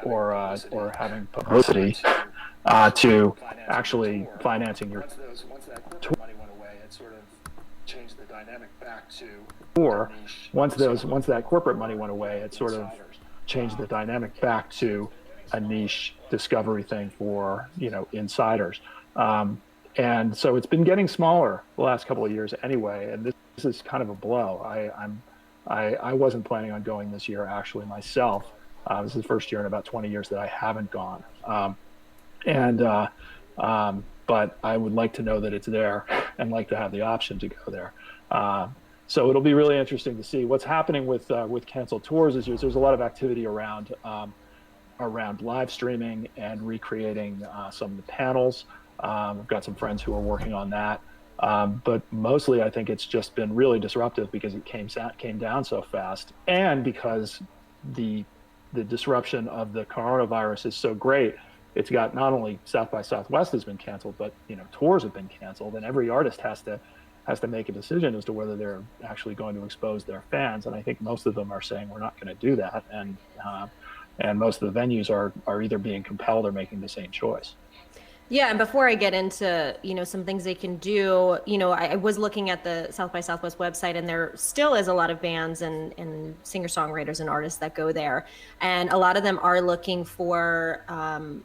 or having publicity to actually financing your tour. Once that corporate money went away, it sort of changed the dynamic back to a niche discovery thing for insiders. And so it's been getting smaller the last couple of years anyway, and this is kind of a blow. I wasn't planning on going this year actually myself. This is the first year in about 20 years that I haven't gone. But I would like to know that it's there and like to have the option to go there. So it'll be really interesting to see what's happening with canceled tours. There's a lot of activity around live streaming and recreating some of the panels. I've got some friends who are working on that. But mostly I think it's just been really disruptive because it came down so fast, and because the disruption of the coronavirus is so great. It's got not only South by Southwest has been canceled, but tours have been canceled, and every artist has to make a decision as to whether they're actually going to expose their fans. And I think most of them are saying we're not going to do that, and most of the venues are either being compelled or making the same choice. Yeah, and before I get into, some things they can do, I was looking at the South by Southwest website, and there still is a lot of bands and singer-songwriters and artists that go there. And a lot of them are looking for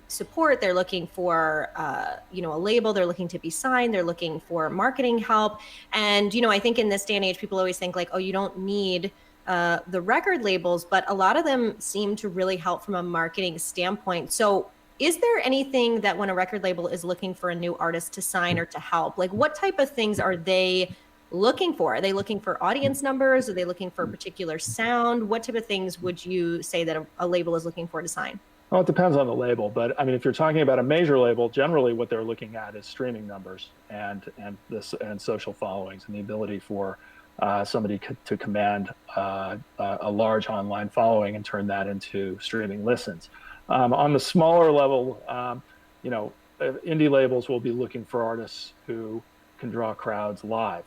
support. They're looking for, a label. They're looking to be signed. They're looking for marketing help. And, I think in this day and age, people always think like, oh, you don't need the record labels, but a lot of them seem to really help from a marketing standpoint. So is there anything that when a record label is looking for a new artist to sign or to help, like what type of things are they looking for? Are they looking for audience numbers? Are they looking for a particular sound? What type of things would you say that a label is looking for to sign? Well, it depends on the label, but I mean, if you're talking about a major label, generally what they're looking at is streaming numbers and social followings, and the ability for somebody to command a large online following and turn that into streaming listens. On the smaller level, indie labels will be looking for artists who can draw crowds live,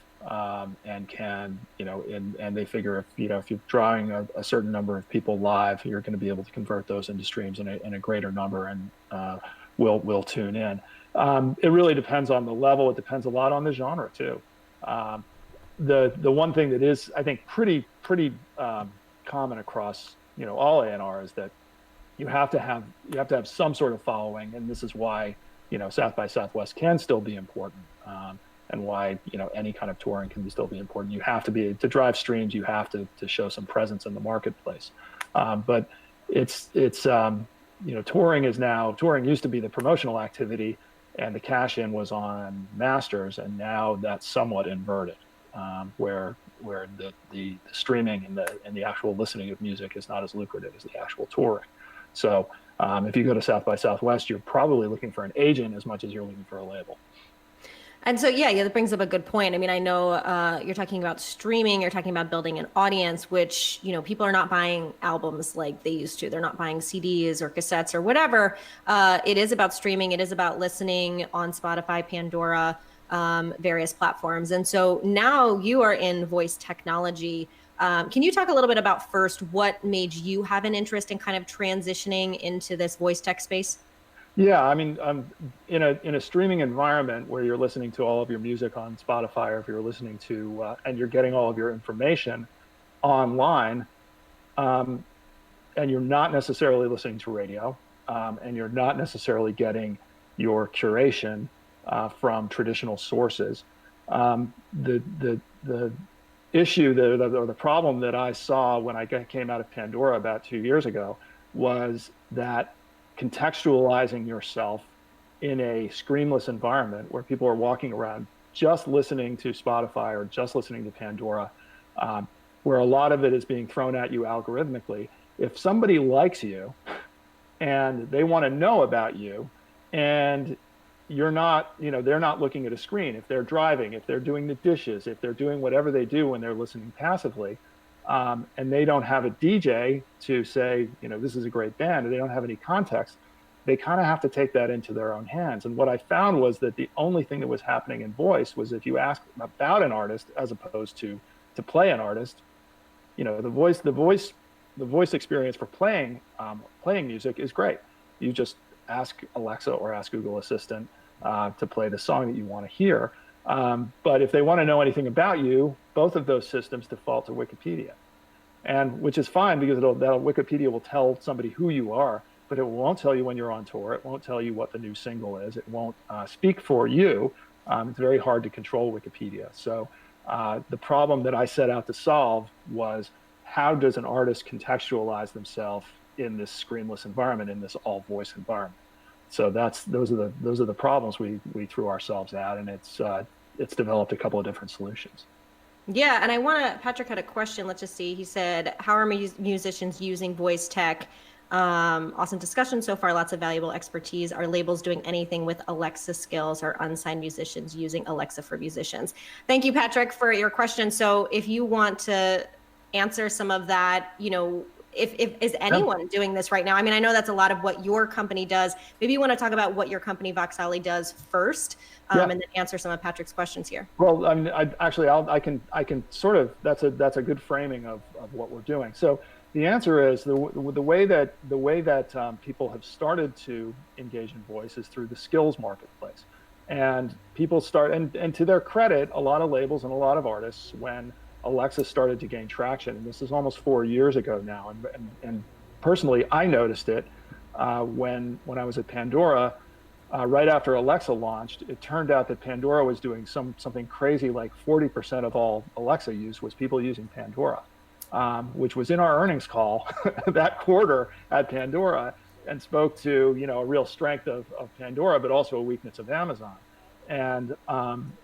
and can, and they figure if you're drawing a certain number of people live, you're going to be able to convert those into streams in a greater number, and will tune in. It really depends on the level. It depends a lot on the genre too. The one thing that is, I think, pretty common across all A&R is that you have to have some sort of following, and this is why South by Southwest can still be important, and why any kind of touring can still be important. You have to drive streams. You have to show some presence in the marketplace. But touring used to be the promotional activity, and the cash in was on masters, and now that's somewhat inverted, where the streaming and the actual listening of music is not as lucrative as the actual touring. So if you go to South by Southwest, you're probably looking for an agent as much as you're looking for a label. And so, yeah, that brings up a good point. I mean, I know you're talking about streaming, you're talking about building an audience, which, people are not buying albums like they used to. They're not buying CDs or cassettes or whatever. It is about streaming. It is about listening on Spotify, Pandora, various platforms. And so now you are in voice technology. Can you talk a little bit about first what made you have an interest in kind of transitioning into this voice tech space? Yeah, I mean, in a streaming environment where you're listening to all of your music on Spotify, or if you're listening to and you're getting all of your information online, and you're not necessarily listening to radio, and you're not necessarily getting your curation from traditional sources, the issue or the problem that I saw when I came out of Pandora about 2 years ago was that contextualizing yourself in a screenless environment where people are walking around just listening to Spotify or just listening to Pandora, where a lot of it is being thrown at you algorithmically. If somebody likes you and they want to know about you, and you're not, they're not looking at a screen. If they're driving, if they're doing the dishes, if they're doing whatever they do when they're listening passively, and they don't have a DJ to say, this is a great band, and they don't have any context, they kind of have to take that into their own hands. And what I found was that the only thing that was happening in voice was if you ask about an artist as opposed to play an artist, the voice the voice experience for playing music is great. You just ask Alexa or ask Google Assistant to play the song that you want to hear. But if they want to know anything about you, both of those systems default to Wikipedia, and which is fine because Wikipedia will tell somebody who you are, but it won't tell you when you're on tour. It won't tell you what the new single is. It won't speak for you. It's very hard to control Wikipedia. So the problem that I set out to solve was, how does an artist contextualize themselves in this screenless environment, in this all voice environment? So those are the problems we threw ourselves at, and it's developed a couple of different solutions. Yeah, and Patrick had a question. Let's just see. He said, how are musicians using voice tech? Awesome discussion so far, lots of valuable expertise. Are labels doing anything with Alexa skills? Or unsigned musicians using Alexa for musicians? Thank you, Patrick, for your question. So if you want to answer some of that, if is anyone doing this right now? I mean, I know that's a lot of what your company does. Maybe you want to talk about what your company Voxali does first, and then answer some of Patrick's questions here. Well, I mean, I can sort of, that's a good framing of what we're doing. So the answer is the way that people have started to engage in voice is through the skills marketplace, and people start, and to their credit, a lot of labels and a lot of artists, when Alexa started to gain traction, and this is almost 4 years ago now, and personally I noticed it when I was at Pandora. Right after Alexa launched, it turned out that Pandora was doing something crazy, like 40% of all Alexa use was people using Pandora, which was in our earnings call that quarter at Pandora, and spoke to a real strength of Pandora, but also a weakness of Amazon, and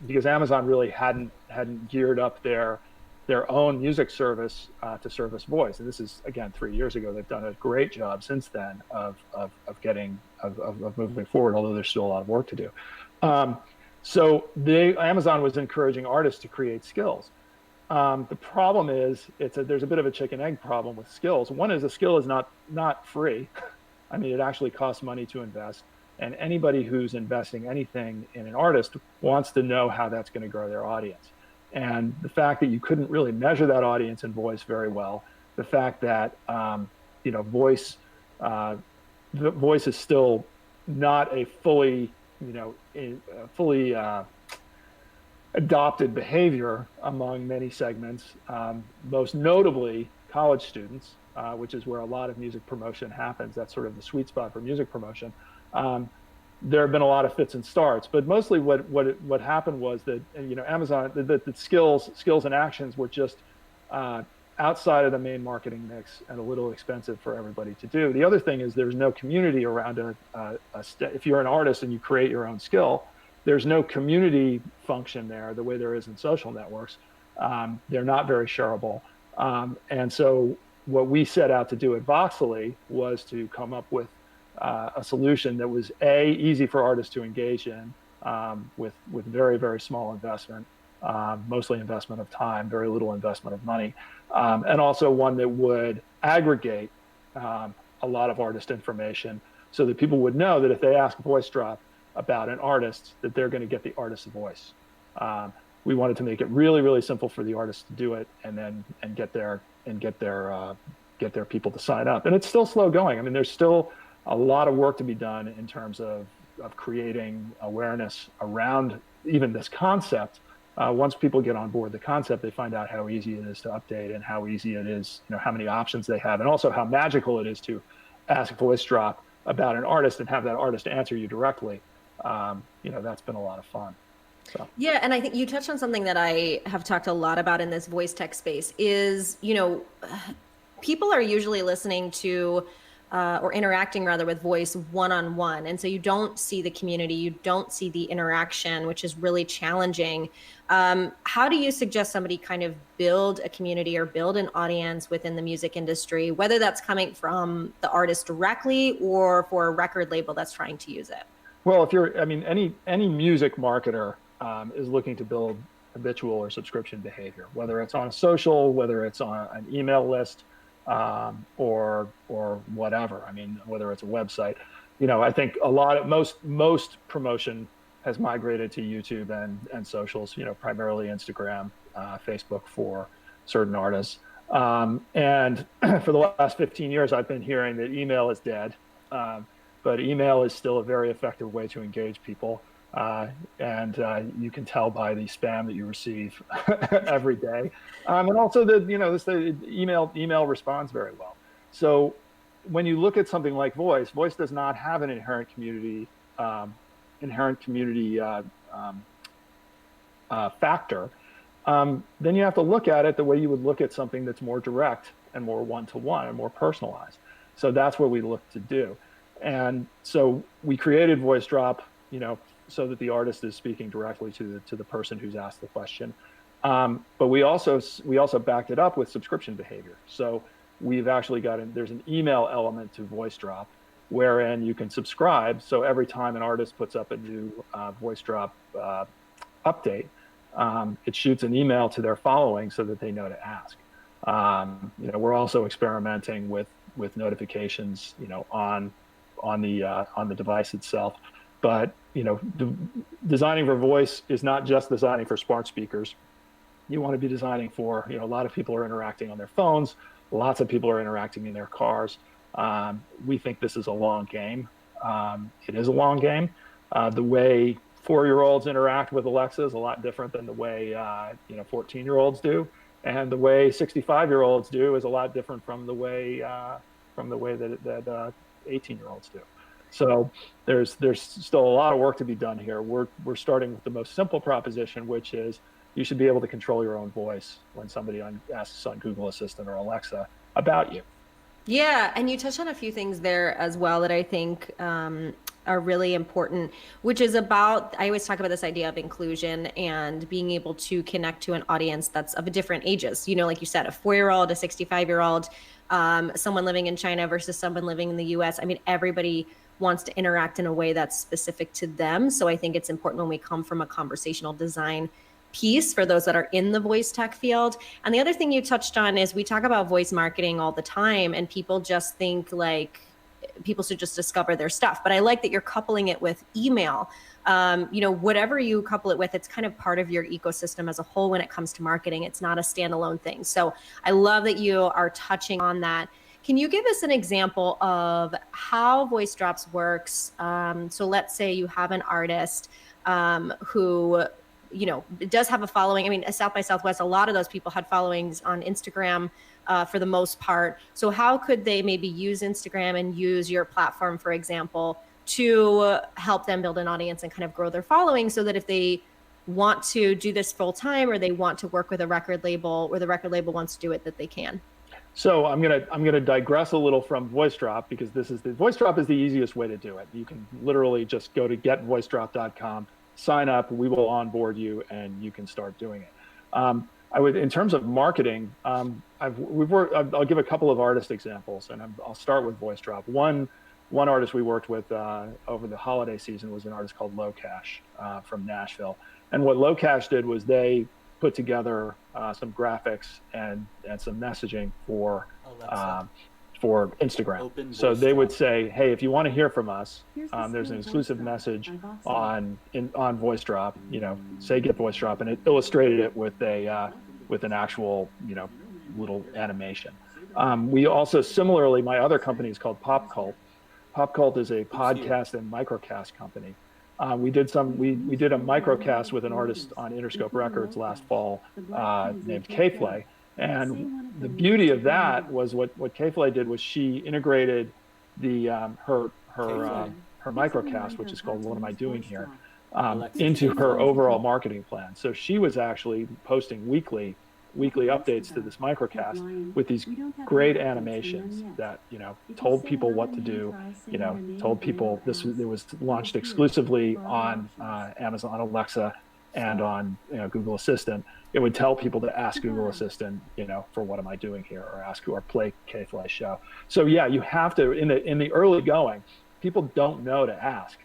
because Amazon really hadn't geared up their own music service to service voice. And this is, again, 3 years ago. They've done a great job since then of moving forward, although there's still a lot of work to do. So Amazon was encouraging artists to create skills. The problem is there's a bit of a chicken egg problem with skills. One is, a skill is not free. I mean, it actually costs money to invest. And anybody who's investing anything in an artist wants to know how that's going to grow their audience. And the fact that you couldn't really measure that audience in voice very well, the fact that voice is still not a fully adopted behavior among many segments, most notably college students, which is where a lot of music promotion happens. That's sort of the sweet spot for music promotion. There have been a lot of fits and starts, but mostly what happened was that Amazon, the skills and actions were just outside of the main marketing mix and a little expensive for everybody to do. The other thing is, there's no community around if you're an artist and you create your own skill, there's no community function there the way there is in social networks. They're not very shareable, and so what we set out to do at Voxali was to come up with a solution that was easy for artists to engage in, with very, very small investment, mostly investment of time, very little investment of money, and also one that would aggregate a lot of artist information, so that people would know that if they ask VoiceDrop about an artist, that they're going to get the artist's voice. We wanted to make it really, really simple for the artists to do it, and get their people to sign up. And it's still slow going. I mean, there's still a lot of work to be done in terms of creating awareness around even this concept. Once people get on board the concept, they find out how easy it is to update, and how easy it is, how many options they have, and also how magical it is to ask VoiceDrop about an artist and have that artist answer you directly. That's been a lot of fun. So. Yeah, and I think you touched on something that I have talked a lot about in this voice tech space is, people are usually listening to or interacting rather with voice one-on-one. And so you don't see the community, you don't see the interaction, which is really challenging. How do you suggest somebody kind of build a community or build an audience within the music industry, whether that's coming from the artist directly or for a record label that's trying to use it? Well, any music marketer is looking to build habitual or subscription behavior, whether it's on a social, whether it's on an email list, or whatever. I mean, whether it's a website, I think most promotion has migrated to YouTube and socials, primarily Instagram, Facebook for certain artists. And for the last 15 years, I've been hearing that email is dead. But email is still a very effective way to engage people. And you can tell by the spam that you receive every day. And also the email responds very well. So when you look at something like voice does not have an inherent community factor. Then you have to look at it the way you would look at something that's more direct and more one-to-one and more personalized. So that's what we look to do. And so we created Voice Drop, so that the artist is speaking directly to the person who's asked the question. But we also backed it up with subscription behavior. So we've actually there's an email element to Voice Drop, wherein you can subscribe. So every time an artist puts up a new Voice Drop update, it shoots an email to their following so that they know to ask. We're also experimenting with notifications, on the device itself. But designing for voice is not just designing for smart speakers. You want to be designing for, a lot of people are interacting on their phones. Lots of people are interacting in their cars. We think this is a long game. It is a long game. The way 4-year-olds interact with Alexa is a lot different than the way 14-year-olds do, and the way 65-year-olds do is a lot different from the way that 18-year-olds do. So there's still a lot of work to be done here. We're starting with the most simple proposition, which is you should be able to control your own voice when somebody asks on Google Assistant or Alexa about you. Yeah, and you touched on a few things there as well that I think are really important, which is about, I always talk about this idea of inclusion and being able to connect to an audience that's of different ages. Like you said, a 4-year-old, a 65-year-old, someone living in China versus someone living in the US. I mean, everybody wants to interact in a way that's specific to them. So I think it's important when we come from a conversational design piece for those that are in the voice tech field. And the other thing you touched on is we talk about voice marketing all the time, and people just think like people should just discover their stuff. But I like that you're coupling it with email. Whatever you couple it with, it's kind of part of your ecosystem as a whole when it comes to marketing. It's not a standalone thing. So I love that you are touching on that. Can you give us an example of how Voice Drops works? So let's say you have an artist who does have a following. I mean, South by Southwest, a lot of those people had followings on Instagram for the most part. So how could they maybe use Instagram and use your platform, for example, to help them build an audience and kind of grow their following, so that if they want to do this full time or they want to work with a record label or the record label wants to do it, that they can? So I'm gonna digress a little from Voice Drop, because Voice Drop is the easiest way to do it. You can literally just go to getvoicedrop.com, sign up, we will onboard you, and you can start doing it. In terms of marketing, I'll give a couple of artist examples, and I'll start with Voice Drop. One artist we worked with over the holiday season was an artist called Low Cash from Nashville. And what Low Cash did was they put together some graphics and some messaging for Instagram. So they would say, hey, if you want to hear from us, there's an exclusive message on Voice Drop, say get Voice Drop, and it illustrated it with an actual, little animation. We also, similarly, my other company is called Pop Cult. Pop Cult is a podcast and microcast company. We did a microcast with an artist on Interscope Records last fall named K-Flay. And the beauty of that was what K-Flay did was she integrated her microcast, which is called What Am I Doing Here, into her overall marketing plan. So she was actually posting weekly updates to this microcast with these great animations that told people what to do, told people it was launched exclusively on Amazon Alexa and on Google Assistant. It would tell people to ask Google Assistant, for What Am I Doing Here, or play K-Flay show. So yeah, you have to, in the early going, people don't know to ask,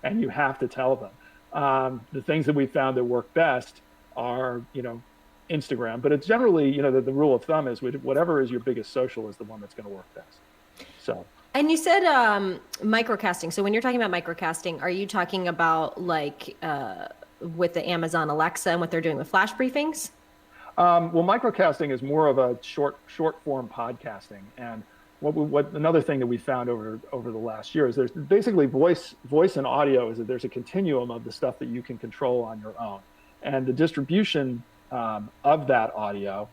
and you have to tell them. The things that we found that work best are Instagram, but it's generally the rule of thumb is whatever is your biggest social is the one that's going to work best. So. And you said microcasting. So when you're talking about microcasting, are you talking about like with the Amazon Alexa and what they're doing with flash briefings? Well, microcasting is more of a short form podcasting, and what another thing that we found over the last year is there's basically voice and audio is that there's a continuum of the stuff that you can control on your own, and the distribution of that audio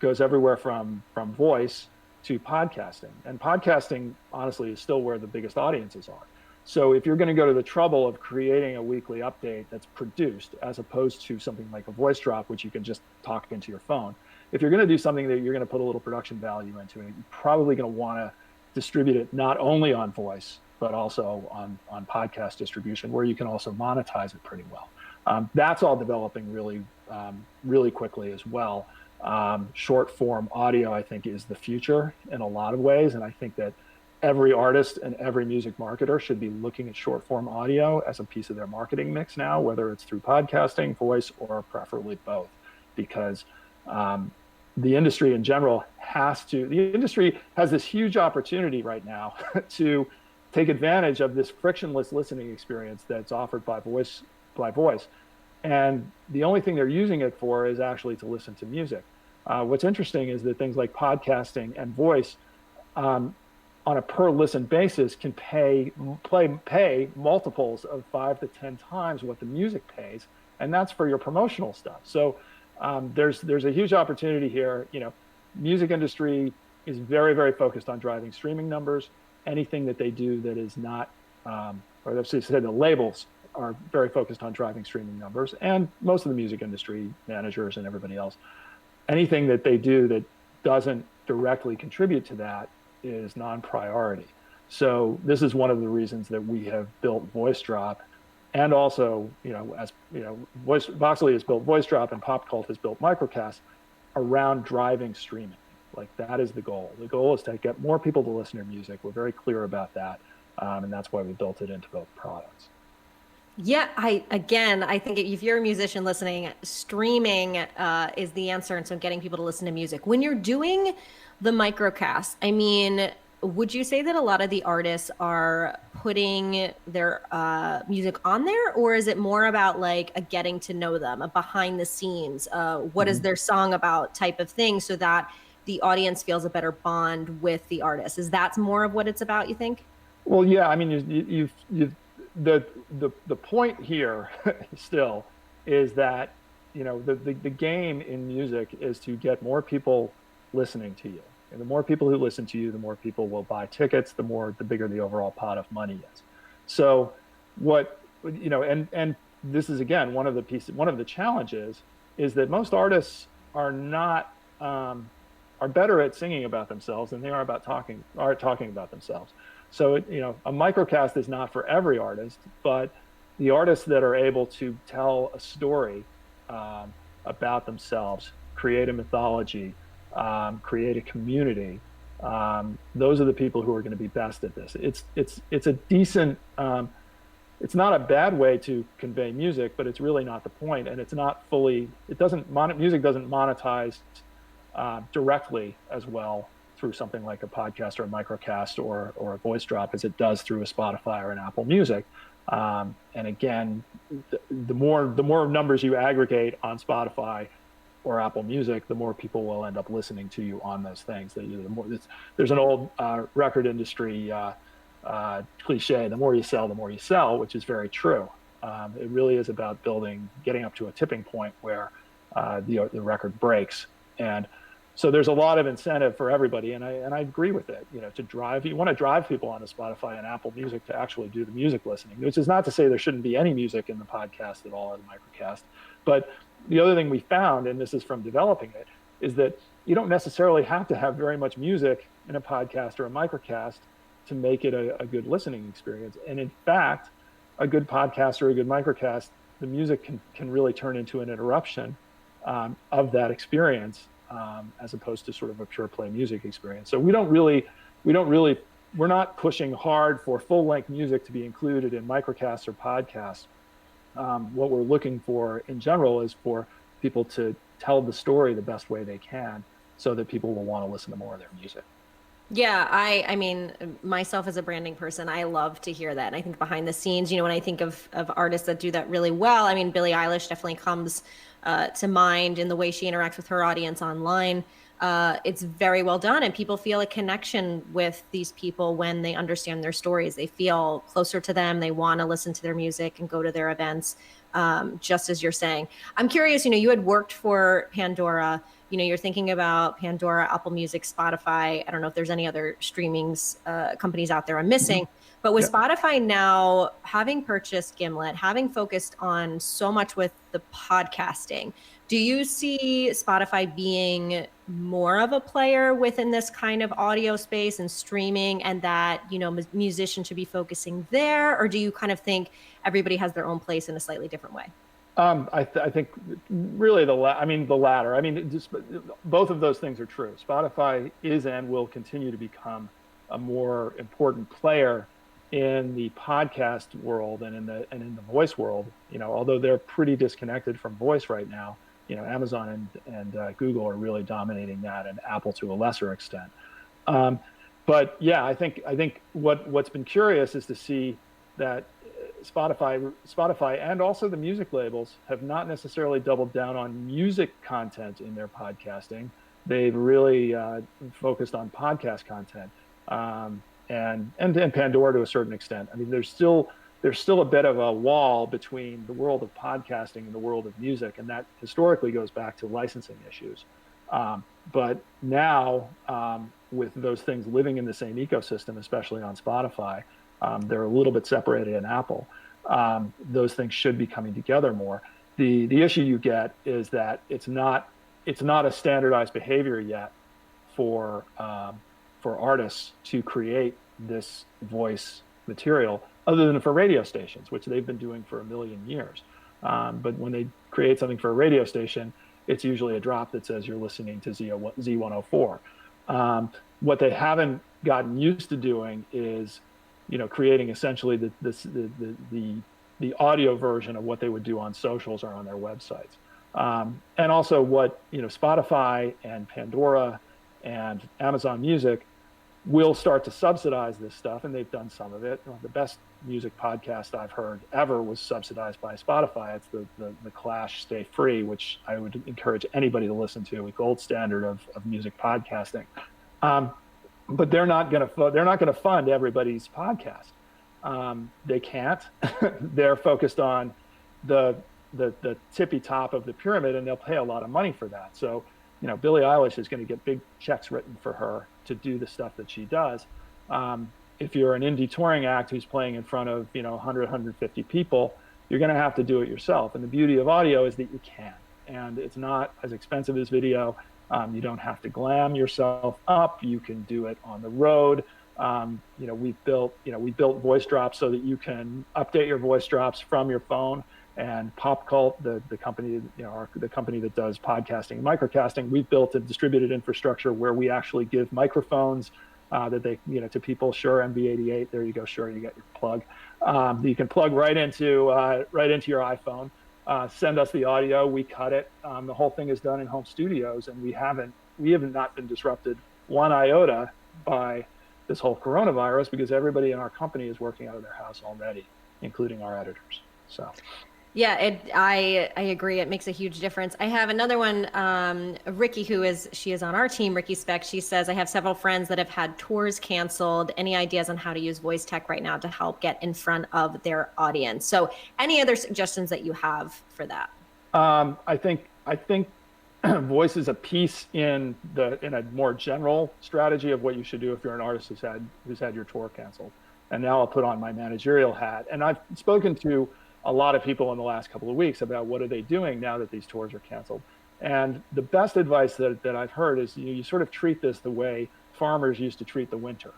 goes everywhere from voice to podcasting, and podcasting honestly is still where the biggest audiences are. So if you're going to go to the trouble of creating a weekly update that's produced as opposed to something like a voice drop, which you can just talk into your phone, if you're going to do something that you're going to put a little production value into it, you're probably going to want to distribute it not only on voice, but also on podcast distribution, where you can also monetize it pretty well. That's all developing really quickly as well. Short form audio, I think, is the future in a lot of ways. And I think that every artist and every music marketer should be looking at short form audio as a piece of their marketing mix now, whether it's through podcasting, voice, or preferably both, because the industry in general the industry has this huge opportunity right now to take advantage of this frictionless listening experience that's offered by voice. And the only thing they're using it for is actually to listen to music. What's interesting is that things like podcasting and voice, on a per listen basis, can pay multiples of 5 to 10 times what the music pays, and that's for your promotional stuff. So there's a huge opportunity here. Music industry is very focused on driving streaming numbers. Anything that they do that is not, or let's say the labels are very focused on driving streaming numbers, and most of the music industry managers and everybody else, anything that they do that doesn't directly contribute to that is non-priority. So this is one of the reasons that we have built Voice Drop, and also, Voxely has built Voice Drop and Popcult has built Microcast around driving streaming. Like, that is the goal. The goal is to get more people to listen to music. We're very clear about that, and that's why we built it into both products. Yeah, I think if you're a musician listening, streaming is the answer. And so getting people to listen to music. When you're doing the microcast, I mean, would you say that a lot of the artists are putting their music on there, or is it more about like a getting to know them, a behind the scenes, what is their song about type of thing, so that the audience feels a better bond with the artist? Is that more of what it's about, you think? Well, yeah, I mean, the point here still is that the game in music is to get more people listening to you, and the more people who listen to you, the more people will buy tickets, the bigger the overall pot of money is. So and this is again one of the challenges is that most artists are better at singing about themselves than they are talking about themselves. So, a microcast is not for every artist, but the artists that are able to tell a story about themselves, create a mythology, create a community, those are the people who are going to be best at this. It's a decent, it's not a bad way to convey music, but it's really not the point, and it's not fully. Music doesn't monetize directly as well through something like a podcast or a microcast or a voice drop as it does through a Spotify or an Apple Music. And again, the more numbers you aggregate on Spotify or Apple Music, the more people will end up listening to you on those things. There's an old record industry cliche: the more you sell, which is very true. It really is about getting up to a tipping point where the record breaks. And so there's a lot of incentive for everybody, and I agree with it. You want to drive people onto Spotify and Apple Music to actually do the music listening, which is not to say there shouldn't be any music in the podcast at all, in the microcast. But the other thing we found, and this is from developing it, is that you don't necessarily have to have very much music in a podcast or a microcast to make it a good listening experience. And in fact, a good podcast or a good microcast, the music can really turn into an interruption of that experience. As opposed to sort of a pure play music experience. So we're not pushing hard for full length music to be included in microcasts or podcasts. What we're looking for in general is for people to tell the story the best way they can, so that people will want to listen to more of their music. Yeah, I mean, myself as a branding person, I love to hear that. And I think behind the scenes, when I think of artists that do that really well, I mean, Billie Eilish definitely comes to mind in the way she interacts with her audience online. It's very well done, and people feel a connection with these people when they understand their stories. They feel closer to them. They want to listen to their music and go to their events, just as you're saying. I'm curious, you had worked for Pandora. You're thinking about Pandora, Apple Music, Spotify. I don't know if there's any other streamings companies out there I'm missing. But with Spotify now having purchased Gimlet, having focused on so much with the podcasting, do you see Spotify being more of a player within this kind of audio space and streaming, and that, musicians should be focusing there? Or do you kind of think everybody has their own place in a slightly different way? I think really the latter. I mean, just both of those things are true. Spotify is and will continue to become a more important player in the podcast world and in the voice world. Although they're pretty disconnected from voice right now. Amazon and Google are really dominating that, and Apple to a lesser extent. But yeah, I think what's been curious is to see that Spotify and also the music labels have not necessarily doubled down on music content in their podcasting. They've really focused on podcast content, and Pandora to a certain extent. I mean, there's still a bit of a wall between the world of podcasting and the world of music, and that historically goes back to licensing issues. But now, with those things living in the same ecosystem, especially on Spotify, they're a little bit separated in Apple. Those things should be coming together more. The issue you get is that it's not a standardized behavior yet for artists to create this voice material, other than for radio stations, which they've been doing for a million years. But when they create something for a radio station, it's usually a drop that says you're listening to Z104. What they haven't gotten used to doing is, creating essentially the audio version of what they would do on socials or on their websites. And also what, Spotify and Pandora and Amazon Music will start to subsidize this stuff, and they've done some of it. The best music podcast I've heard ever was subsidized by Spotify. It's the Clash Stay Free, which I would encourage anybody to listen to, a gold standard of music podcasting. But they're not going to fund everybody's podcast. They can't. They're focused on the tippy top of the pyramid, and they'll pay a lot of money for that. So, Billie Eilish is going to get big checks written for her to do the stuff that she does. If you're an indie touring act who's playing in front of 100, 150 people, you're going to have to do it yourself. And the beauty of audio is that you can, and it's not as expensive as video. You don't have to glam yourself up. You can do it on the road. We built voice drops so that you can update your voice drops from your phone. And PopCult, the company, the company that does podcasting and microcasting, we've built a distributed infrastructure where we actually give microphones that they, to people. Shure MV88. There you go. Sure, you get your plug. You can plug right into your iPhone. Send us the audio. We cut it. The whole thing is done in home studios, and we have not been disrupted one iota by this whole coronavirus, because everybody in our company is working out of their house already, including our editors. So. Yeah, I agree. It makes a huge difference. I have another one, Ricky, she is on our team, Ricky Speck. She says, I have several friends that have had tours canceled. Any ideas on how to use voice tech right now to help get in front of their audience? So any other suggestions that you have for that? I think voice is a piece in a more general strategy of what you should do if you're an artist who's had your tour canceled. And now I'll put on my managerial hat. And I've spoken to a lot of people in the last couple of weeks about what are they doing now that these tours are canceled. And the best advice that I've heard is you sort of treat this the way farmers used to treat the winter,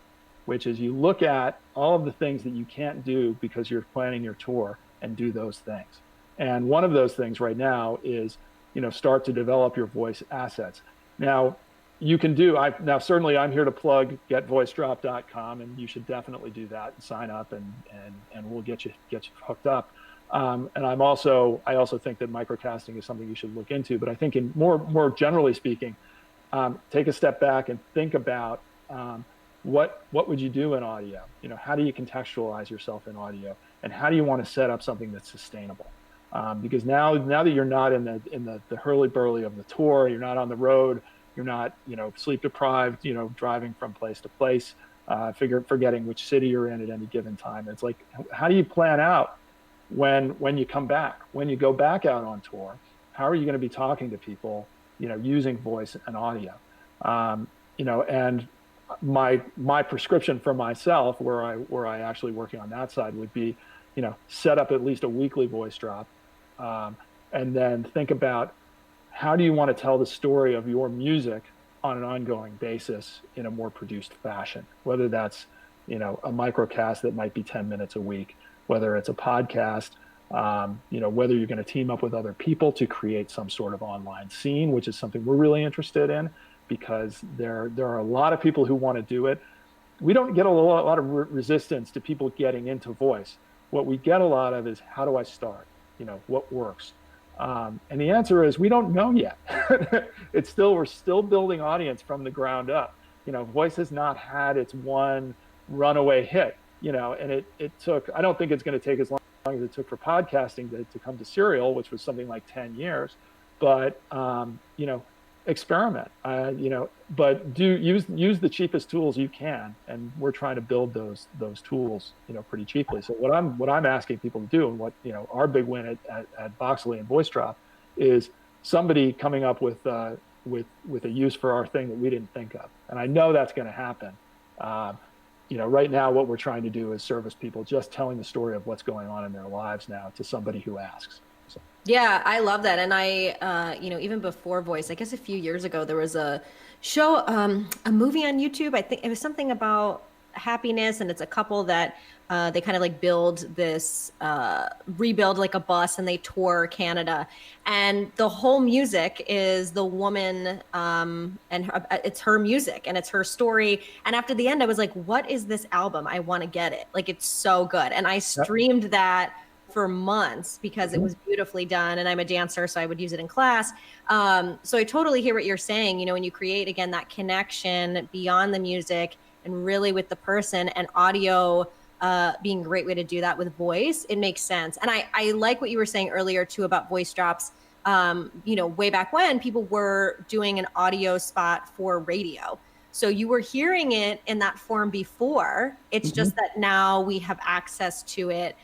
which is you look at all of the things that you can't do because you're planning your tour and do those things. And one of those things right now is, start to develop your voice assets. Now, you can certainly I'm here to plug getvoicedrop.com, and you should definitely do that and sign up, and we'll get you hooked up. And I also think that microcasting is something you should look into. But I think in more generally speaking, take a step back and think about what would you do in audio? How do you contextualize yourself in audio, and how do you want to set up something that's sustainable? because now that you're not in the hurly burly of the tour, you're not on the road, you're not sleep deprived, driving from place to place, forgetting which city you're in at any given time. It's like, how do you plan out when you come back, when you go back out on tour? How are you going to be talking to people, using voice and audio? And my prescription for myself, where I actually working on that side, would be, set up at least a weekly voice drop, and then think about how do you want to tell the story of your music on an ongoing basis in a more produced fashion, whether that's a microcast that might be 10 minutes a week, whether it's a podcast, whether you're going to team up with other people to create some sort of online scene, which is something we're really interested in, because there are a lot of people who want to do it. We don't get a lot of resistance to people getting into voice. What we get a lot of is, how do I start? What works? And the answer is, we don't know yet. We're still building audience from the ground up. Voice has not had its one runaway hit, and it took, I don't think it's going to take as long as it took for podcasting to come to Serial, which was something like 10 years. But, experiment, but use the cheapest tools you can. And we're trying to build those tools, pretty cheaply. So what I'm asking people to do, and what, our big win at Voxely and Voice Drop, is somebody coming up with a use for our thing that we didn't think of. And I know that's going to happen. Right now, what we're trying to do is service people just telling the story of what's going on in their lives now to somebody who asks. So. Yeah, I love that. And I, even before voice, I guess a few years ago, there was a show, a movie on YouTube. I think it was something about happiness, and it's a couple that they kind of like rebuild like a bus, and they tour Canada. And the whole music is the woman, it's her music and it's her story. And after the end, I was like, what is this album? I want to get it. Like, it's so good. And I streamed that for months because it was beautifully done, and I'm a dancer, so I would use it in class. So I totally hear what you're saying. When you create, again, that connection beyond the music and really with the person, and audio being a great way to do that with voice, it makes sense. And I like what you were saying earlier too about voice drops. Way back when, people were doing an audio spot for radio. So you were hearing it in that form before. It's just that now we have access to it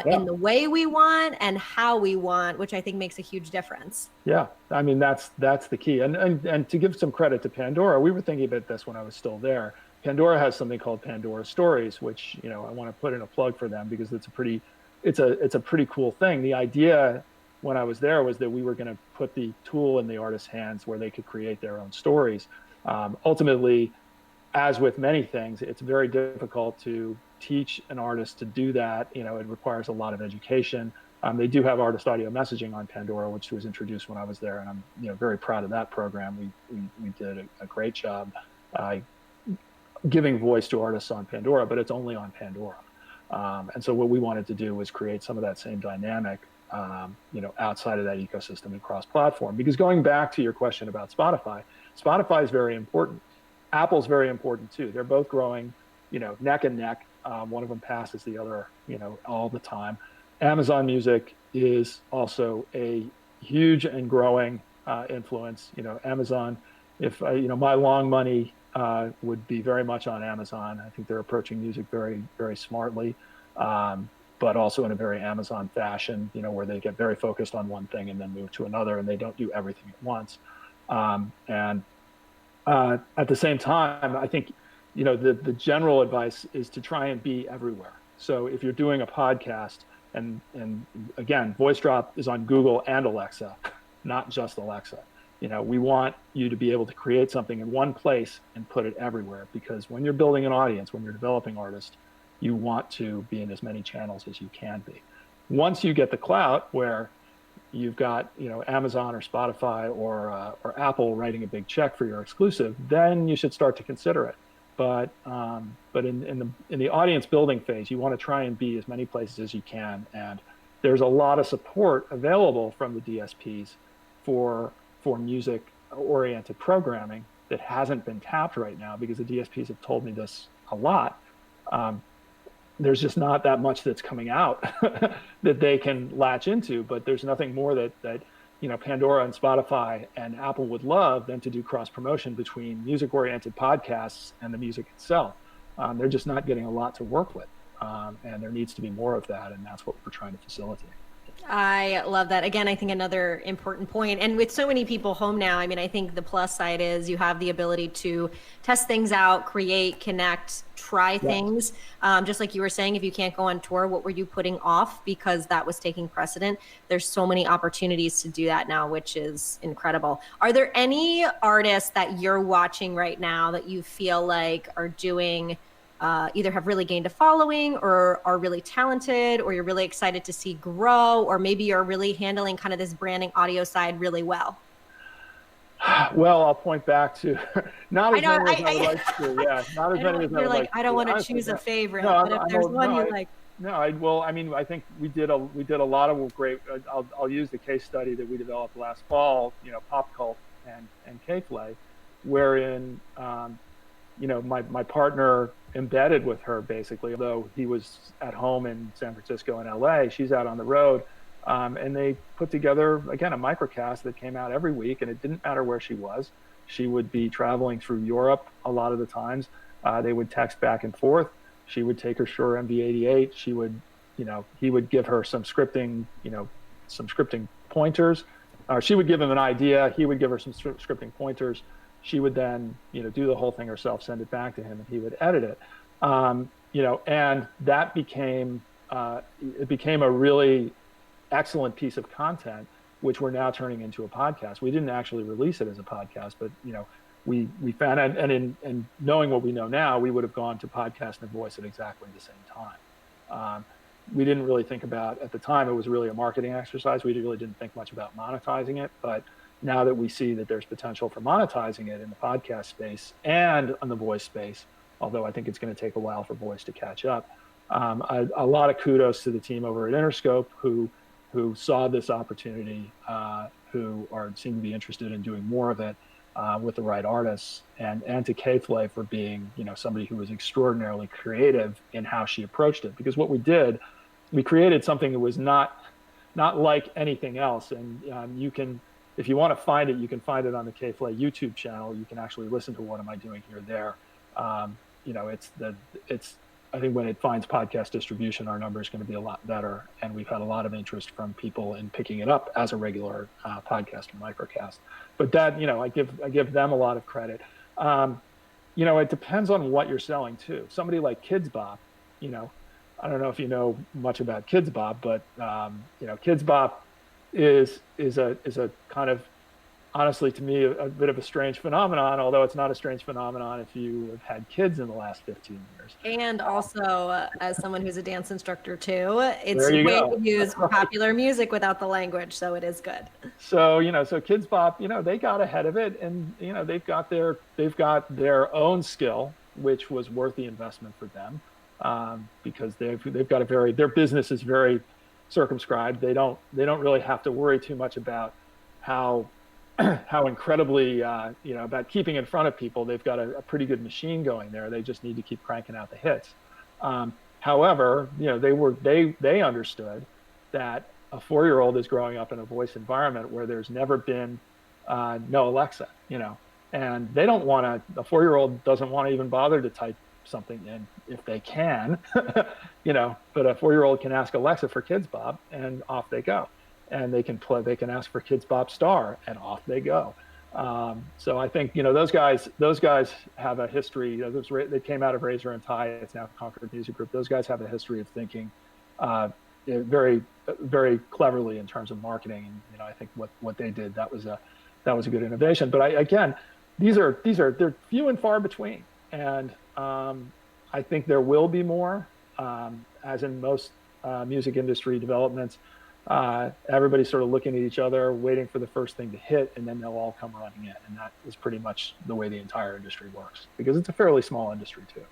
in the way we want and how we want, which I think makes a huge difference. Yeah, I mean, that's the key. And to give some credit to Pandora, we were thinking about this when I was still there. Pandora has something called Pandora Stories, which I want to put in a plug for them, because it's a pretty cool thing. The idea when I was there was that we were going to put the tool in the artist's hands where they could create their own stories. Ultimately, as with many things, it's very difficult to teach an artist to do that. It requires a lot of education. They do have artist audio messaging on Pandora, which was introduced when I was there, and I'm very proud of that program. We did a great job giving voice to artists on Pandora, but it's only on Pandora. And so what we wanted to do was create some of that same dynamic, outside of that ecosystem and cross-platform. Because going back to your question about Spotify is very important. Apple's very important too. They're both growing, neck and neck. One of them passes the other, all the time. Amazon Music is also a huge and growing influence. Amazon, if my long money would be very much on Amazon. I think they're approaching music very, very smartly, but also in a very Amazon fashion, where they get very focused on one thing and then move to another, and they don't do everything at once. And at the same time, I think, the general advice is to try and be everywhere. So if you're doing a podcast, and again, Voice Drop is on Google and Alexa, not just Alexa. We want you to be able to create something in one place and put it everywhere, because when you're building an audience, when you're developing artists, you want to be in as many channels as you can be. Once you get the clout where you've got Amazon or Spotify or Apple writing a big check for your exclusive, then you should start to consider it. But in the audience building phase, you want to try and be as many places as you can. And there's a lot of support available from the DSPs for music oriented programming that hasn't been tapped right now, because the DSPs have told me this a lot. there's just not that much that's coming out that they can latch into. But there's nothing more that Pandora and Spotify and Apple would love than to do cross promotion between music oriented podcasts and the music itself. They're just not getting a lot to work with, and there needs to be more of that, and that's what we're trying to facilitate. I love that. Again, I think another important point, and with so many people home now, I mean, I think the plus side is you have the ability to test things out, create, connect, try things. Just like you were saying, if you can't go on tour, what were you putting off because that was taking precedent? There's so many opportunities to do that now, which is incredible. Are there any artists that you're watching right now that you feel like are doing either have really gained a following or are really talented, or you're really excited to see grow, or maybe you're really handling kind of this branding audio side really well? Well, I'll point back to not as many as I would like to. Yeah, not as many as I would like. I don't want to choose a favorite, but if there's one you like. No, I mean, I think we did a lot of great. I'll use the case study that we developed last fall. Pop Cult and K-Flay, wherein my partner embedded with her basically, although he was at home in San Francisco and LA, she's out on the road. And they put together, again, a microcast that came out every week, and it didn't matter where she was. She would be traveling through Europe a lot of the times. They would text back and forth. She would take her Shure MV88. She would, he would give her some scripting pointers. She would give him an idea. He would give her some scripting pointers. She would then, do the whole thing herself, send it back to him, and he would edit it. And that became a really excellent piece of content, which we're now turning into a podcast. We didn't actually release it as a podcast, but we found, and in knowing what we know now, we would have gone to podcast and voice at exactly the same time. We didn't really think about, at the time, it was really a marketing exercise. We really didn't think much about monetizing it, but now that we see that there's potential for monetizing it in the podcast space and on the voice space, although I think it's going to take a while for voice to catch up, a lot of kudos to the team over at Interscope who saw this opportunity, who seem to be interested in doing more of it with the right artists, and to K-Flay for being somebody who was extraordinarily creative in how she approached it. Because what we did, we created something that was not like anything else, and you can, if you want to find it, you can find it on the K-Flay YouTube channel. You can actually listen to What Am I Doing Here there. I think when it finds podcast distribution, our number is going to be a lot better. And we've had a lot of interest from people in picking it up as a regular podcast or microcast. But that, I give them a lot of credit. It depends on what you're selling too. Somebody like Kidz Bop, I don't know if you know much about Kidz Bop, but Kidz Bop is a kind of, honestly, to me, a bit of a strange phenomenon, although it's not a strange phenomenon if you have had kids in the last 15 years. And also, as someone who's a dance instructor too, it's a way to use popular music without the language, so it is good. So, so Kidz Bop, they got ahead of it, and, they've got their own skill, which was worth the investment for them, because they've got their business is very circumscribed. They don't really have to worry too much about how incredibly, about keeping in front of people. They've got a pretty good machine going there. They just need to keep cranking out the hits. However, they understood that a 4-year-old is growing up in a voice environment where there's never been no Alexa, and they don't want to, a 4-year-old doesn't want to even bother to type something in if they can, but a 4-year-old can ask Alexa for Kidz Bop and off they go. And they can ask for Kidz Bop Star and off they go. So I think, those guys have a history. They came out of Razor and Tie. It's now Concord Music Group. Those guys have a history of thinking very, very cleverly in terms of marketing. And, I think what they did, that was a good innovation. But they're few and far between. And I think there will be more, as in most music industry developments. Everybody's sort of looking at each other, waiting for the first thing to hit, and then they'll all come running in. And that is pretty much the way the entire industry works, because it's a fairly small industry too.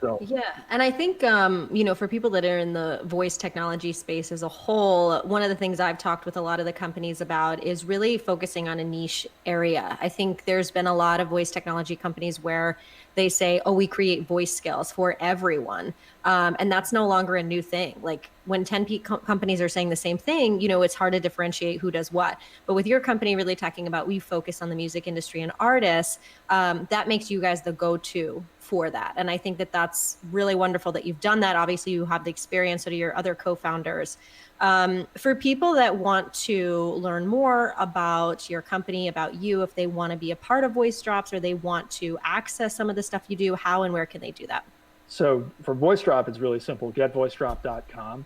So yeah, and I think for people that are in the voice technology space as a whole, one of the things I've talked with a lot of the companies about is really focusing on a niche area. I think there's been a lot of voice technology companies where they say, oh, we create voice skills for everyone. And that's no longer a new thing. Like when 10 companies are saying the same thing, it's hard to differentiate who does what. But with your company really talking about we focus on the music industry and artists, that makes you guys the go-to for that. And I think that that's really wonderful that you've done that. Obviously, you have the experience, so do your other co-founders. For people that want to learn more about your company, about you, if they want to be a part of Voice Drops or they want to access some of the stuff you do, how and where can they do that? So for Voice Drop, it's really simple. Getvoicedrop.com.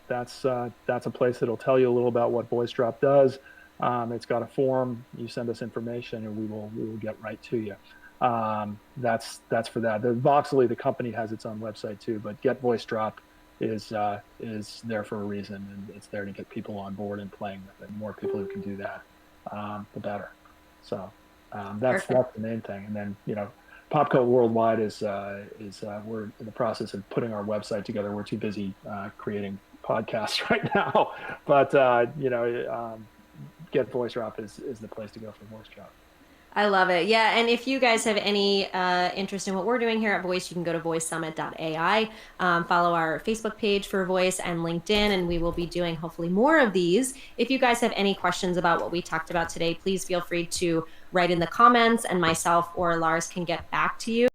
That's a place that'll tell you a little about what Voice Drop does. It's got a form. You send us information, and we will get right to you. That's for that. The Voxely, the company, has its own website too, but Get Voice Drop is there for a reason, and it's there to get people on board and playing with it. The more people who can do that, the better. So that's the main thing. And then Popcult Worldwide is we're in the process of putting our website together. We're too busy creating podcasts right now, but Get Voice Drop is the place to go for Voice Drop. I love it. Yeah. And if you guys have any interest in what we're doing here at Voice, you can go to voicesummit.ai, follow our Facebook page for Voice and LinkedIn, and we will be doing hopefully more of these. If you guys have any questions about what we talked about today, please feel free to write in the comments and myself or Lars can get back to you.